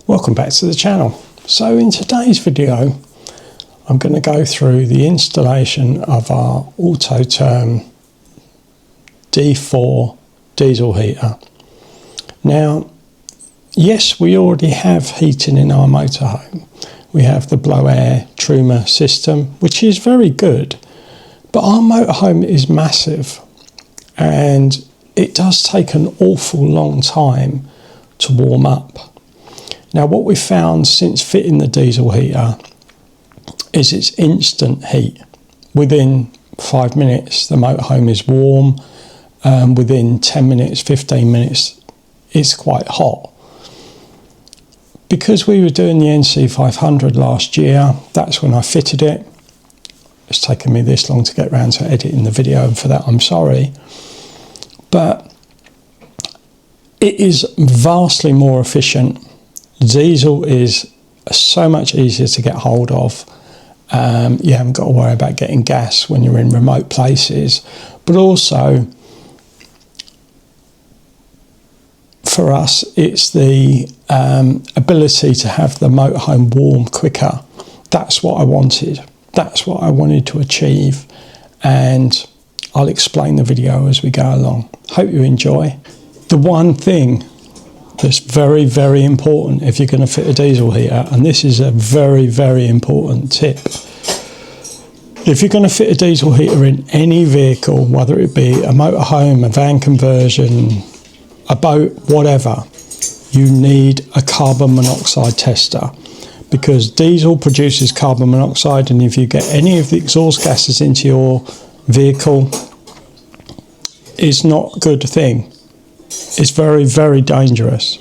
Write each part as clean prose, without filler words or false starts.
Welcome back to the channel. So in today's video I'm going to go through the installation of our Autoterm D4 diesel heater. Now yes, we already have heating in our motorhome. We have the blow air Truma system, which is very good, but our motorhome is massive and it does take an awful long time to warm up. Now what we've found since fitting the diesel heater is it's instant heat. Within 5 minutes the motorhome is warm, within 10 minutes, 15 minutes it's quite hot. Because we were doing the NC500 last year, that's when I fitted it. It's taken me this long to get around to editing the video, and for that I'm sorry. But it is vastly more efficient. Diesel is so much easier to get hold of. You haven't got to worry about getting gas when you're in remote places. But also, for us, it's the ability to have the motorhome warm quicker. That's what I wanted. That's what I wanted to achieve. And I'll explain the video as we go along. Hope you enjoy. The one thing that's very, very important if you're going to fit a diesel heater, and this is a very, very important tip. If you're going to fit a diesel heater in any vehicle, whether it be a motorhome, a van conversion, a boat, whatever, you need a carbon monoxide tester, because diesel produces carbon monoxide, and if you get any of the exhaust gases into your vehicle, it's not a good thing. It's very, very dangerous.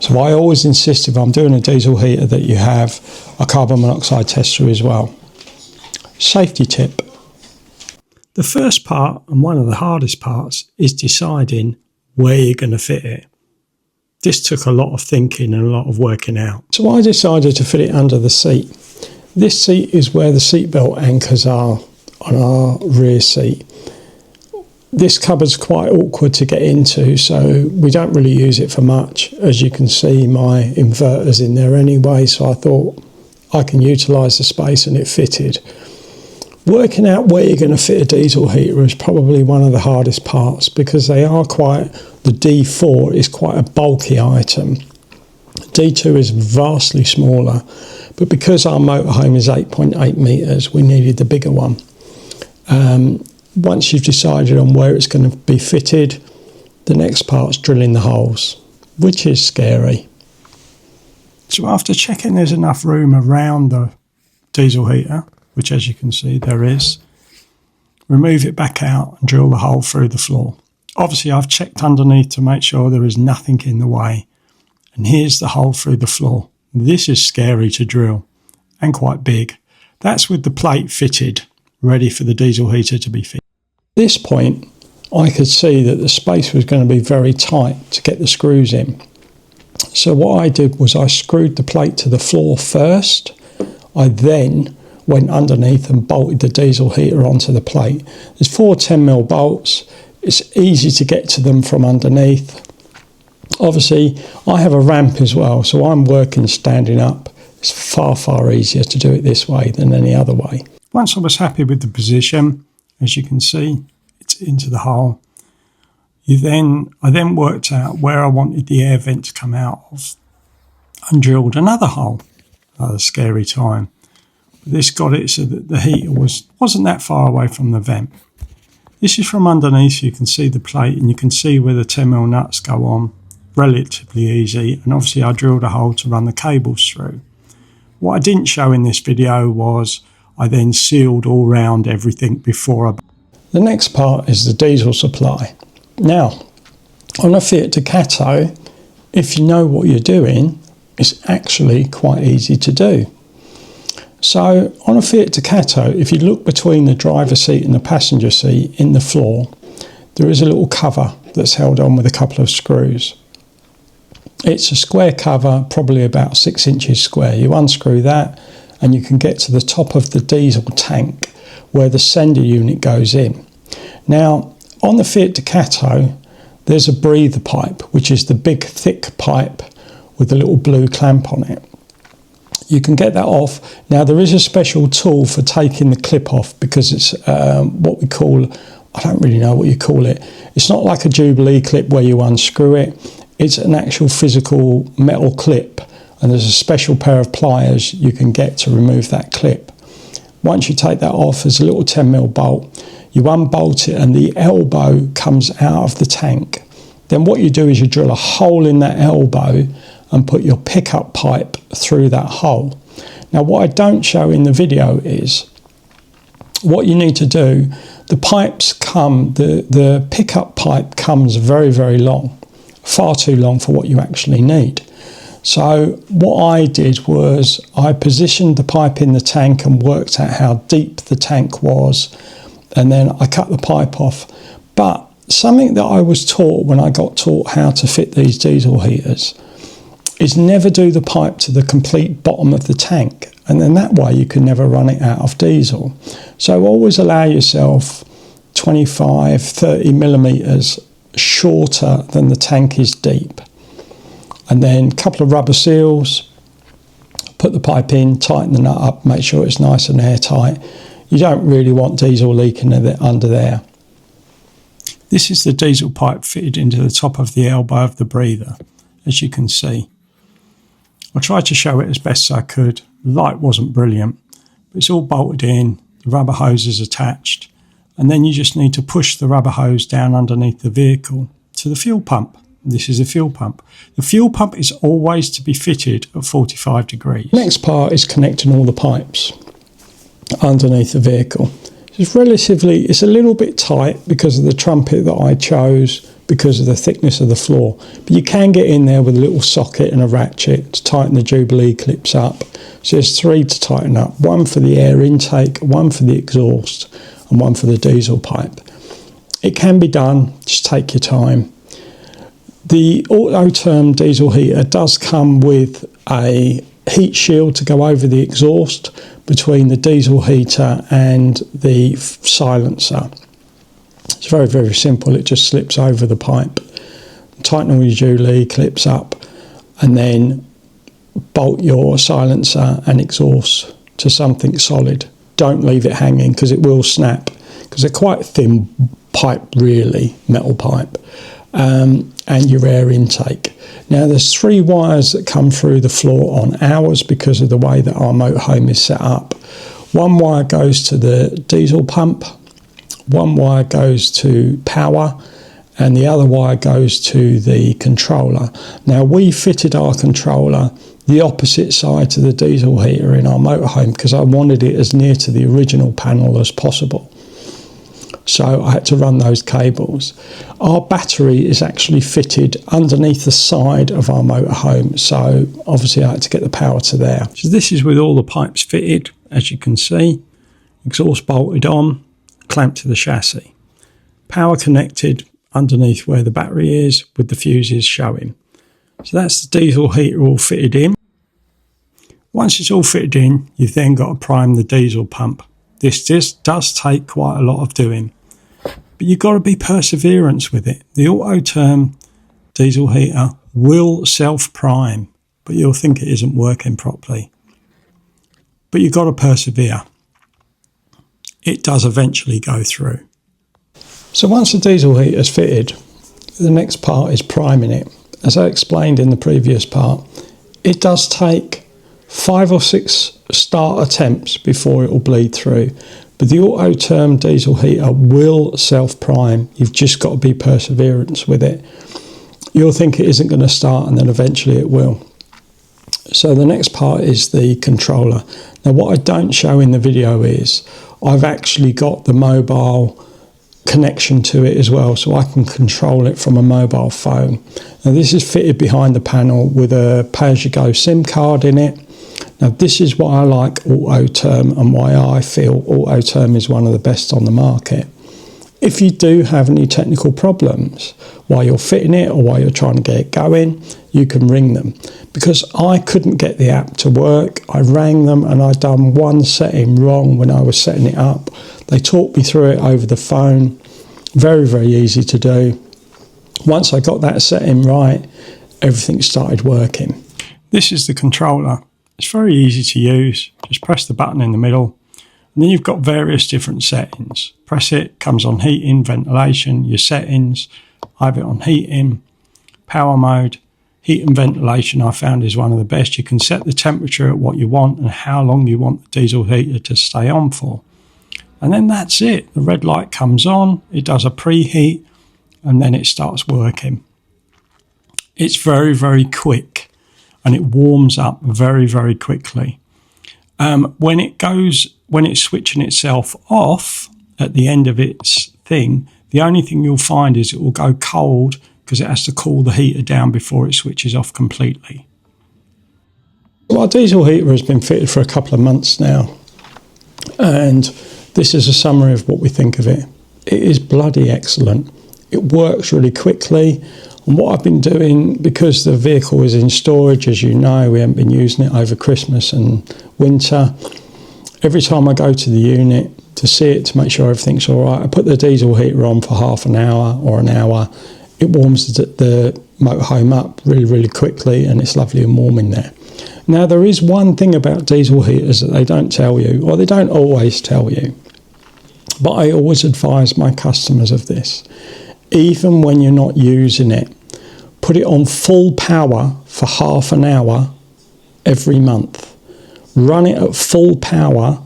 So I always insist, if I'm doing a diesel heater, that you have a carbon monoxide tester as well. Safety tip. The first part, and one of the hardest parts, is deciding where you're going to fit it. This took a lot of thinking and a lot of working out. So I decided to fit it under the seat. This seat is where the seatbelt anchors are on our rear seat. This cupboard's quite awkward to get into, so we don't really use it for much. As you can see, my inverter's in there anyway, so I thought I can utilise the space, and it fitted. Working out where you're going to fit a diesel heater is probably one of the hardest parts, because the D4 is quite a bulky item. D2 is vastly smaller, but because our motorhome is 8.8 metres, we needed the bigger one. Once you've decided on where it's going to be fitted, the next part's drilling the holes, which is scary. So after checking there's enough room around the diesel heater, which as you can see there is, remove it back out and drill the hole through the floor. Obviously I've checked underneath to make sure there is nothing in the way, and here's the hole through the floor. This is scary to drill and quite big. That's with the plate fitted, ready for the diesel heater to be fitted. At this point I could see that the space was going to be very tight to get the screws in. So what I did was I screwed the plate to the floor first. I then went underneath and bolted the diesel heater onto the plate. There's 4 10mm bolts. It's easy to get to them from underneath. Obviously I have a ramp as well, so I'm working standing up. It's far, far easier to do it this way than any other way. Once I was happy with the position, as you can see, it's into the hole. I then worked out where I wanted the air vent to come out of and drilled another hole. Another scary time. But this got it so that the heater wasn't that far away from the vent. This is from underneath. You can see the plate and you can see where the 10mm nuts go on. Relatively easy, and obviously I drilled a hole to run the cables through. What I didn't show in this video was I then sealed all round everything before I... The next part is the diesel supply. Now, on a Fiat Ducato, if you know what you're doing, it's actually quite easy to do. So, on a Fiat Ducato, if you look between the driver's seat and the passenger seat in the floor, there is a little cover that's held on with a couple of screws. It's a square cover, probably about 6 inches square. You unscrew that, and you can get to the top of the diesel tank where the sender unit goes in. Now, on the Fiat Ducato, there's a breather pipe, which is the big thick pipe with a little blue clamp on it. You can get that off. Now there is a special tool for taking the clip off, because it's what we call, I don't really know what you call it. It's not like a Jubilee clip where you unscrew it. It's an actual physical metal clip, and there's a special pair of pliers you can get to remove that clip. Once you take that off, there's a little 10mm bolt. You unbolt it and the elbow comes out of the tank. Then what you do is you drill a hole in that elbow and put your pickup pipe through that hole. Now what I don't show in the video is what you need to do. The pipes come, the pickup pipe comes very, very long, far too long for what you actually need. So what I did was I positioned the pipe in the tank and worked out how deep the tank was, and then I cut the pipe off. But something that I was taught when I got taught how to fit these diesel heaters is never do the pipe to the complete bottom of the tank, and then that way you can never run it out of diesel. So always allow yourself 25, 30 millimeters shorter than the tank is deep. And then a couple of rubber seals, put the pipe in, tighten the nut up, make sure it's nice and airtight. You don't really want diesel leaking under there. This is the diesel pipe fitted into the top of the elbow of the breather, as you can see. I tried to show it as best as I could. The light wasn't brilliant, but it's all bolted in, the rubber hose is attached, and then you just need to push the rubber hose down underneath the vehicle to the fuel pump. This is a fuel pump. The fuel pump is always to be fitted at 45 degrees. Next part is connecting all the pipes underneath the vehicle. It's a little bit tight because of the trumpet that I chose, because of the thickness of the floor. But you can get in there with a little socket and a ratchet to tighten the Jubilee clips up. So there's 3 to tighten up. 1 for the air intake, 1 for the exhaust, and 1 for the diesel pipe. It can be done, just take your time. The Autoterm diesel heater does come with a heat shield to go over the exhaust between the diesel heater and the silencer. It's very, very simple. It just slips over the pipe. Tighten all your Jubilee clips up and then bolt your silencer and exhaust to something solid. Don't leave it hanging because it will snap, because they're quite thin pipe, really, metal pipe. And your air intake. Now there's 3 wires that come through the floor on ours because of the way that our motorhome is set up. 1 wire goes to the diesel pump, 1 wire goes to power, and the other wire goes to the controller. Now we fitted our controller the opposite side to the diesel heater in our motorhome because I wanted it as near to the original panel as possible. So I had to run those cables. Our battery is actually fitted underneath the side of our motorhome, so obviously I had to get the power to there. So this is with all the pipes fitted, as you can see. Exhaust bolted on, clamped to the chassis. Power connected underneath where the battery is, with the fuses showing. So that's the diesel heater all fitted in. Once it's all fitted in, you've then got to prime the diesel pump. This does take quite a lot of doing, but you've got to be perseverance with it. The Autoterm diesel heater will self-prime, but you'll think it isn't working properly. But you've got to persevere. It does eventually go through. So once the diesel heater is fitted, the next part is priming it. As I explained in the previous part, it does take 5 or 6 start attempts before it will bleed through. But the Autoterm diesel heater will self-prime. You've just got to be perseverance with it. You'll think it isn't going to start, and then eventually it will. So the next part is the controller. Now what I don't show in the video is I've actually got the mobile connection to it as well, so I can control it from a mobile phone. Now this is fitted behind the panel with a pay-as-you-go SIM card in it. Now this is why I like Autoterm and why I feel Autoterm is one of the best on the market. If you do have any technical problems while you're fitting it or while you're trying to get it going, you can ring them. Because I couldn't get the app to work, I rang them and I'd done one setting wrong when I was setting it up. They talked me through it over the phone. Very, very easy to do. Once I got that setting right, everything started working. This is the controller. It's very easy to use. Just press the button in the middle. And then you've got various different settings. Press it, comes on heating, ventilation, your settings. I have it on heating, power mode. Heat and ventilation I found is one of the best. You can set the temperature at what you want and how long you want the diesel heater to stay on for. And then that's it. The red light comes on, it does a preheat, and then it starts working. It's very, very quick, and it warms up very, very quickly. When it's switching itself off at the end of its thing, the only thing you'll find is it will go cold because it has to cool the heater down before it switches off completely. Well, our diesel heater has been fitted for a couple of months now, and this is a summary of what we think of it. It is bloody excellent. It works really quickly. And what I've been doing, because the vehicle is in storage, as you know, we haven't been using it over Christmas and winter. Every time I go to the unit to see it, to make sure everything's all right, I put the diesel heater on for half an hour or an hour. It warms the motorhome up really, really quickly, and it's lovely and warm in there. Now, there is one thing about diesel heaters that they don't tell you, or they don't always tell you, but I always advise my customers of this. Even when you're not using it, put it on full power for half an hour every month. Run it at full power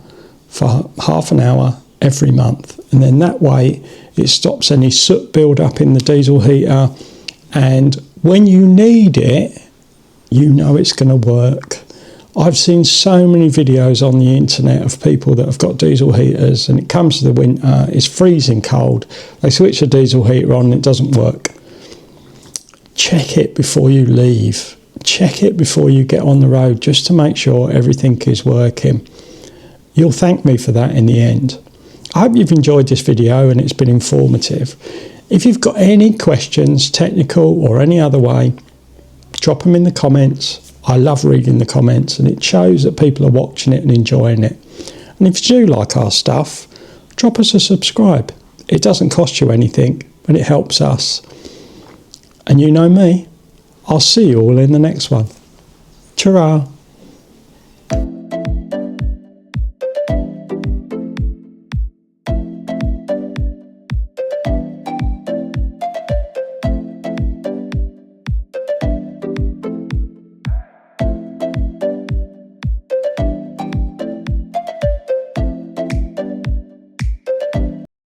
for half an hour every month. And then that way it stops any soot build up in the diesel heater. And when you need it, you know it's going to work. I've seen so many videos on the internet of people that have got diesel heaters, and it comes to the winter, it's freezing cold. They switch the diesel heater on and it doesn't work. Check it before you leave. Check it before you get on the road, just to make sure everything is working. You'll thank me for that in the end. I hope you've enjoyed this video and it's been informative. If you've got any questions, technical or any other way, drop them in the comments. I love reading the comments, and it shows that people are watching it and enjoying it. And if you do like our stuff, drop us a subscribe. It doesn't cost you anything, but it helps us. And you know me, I'll see you all in the next one. Ta-ra!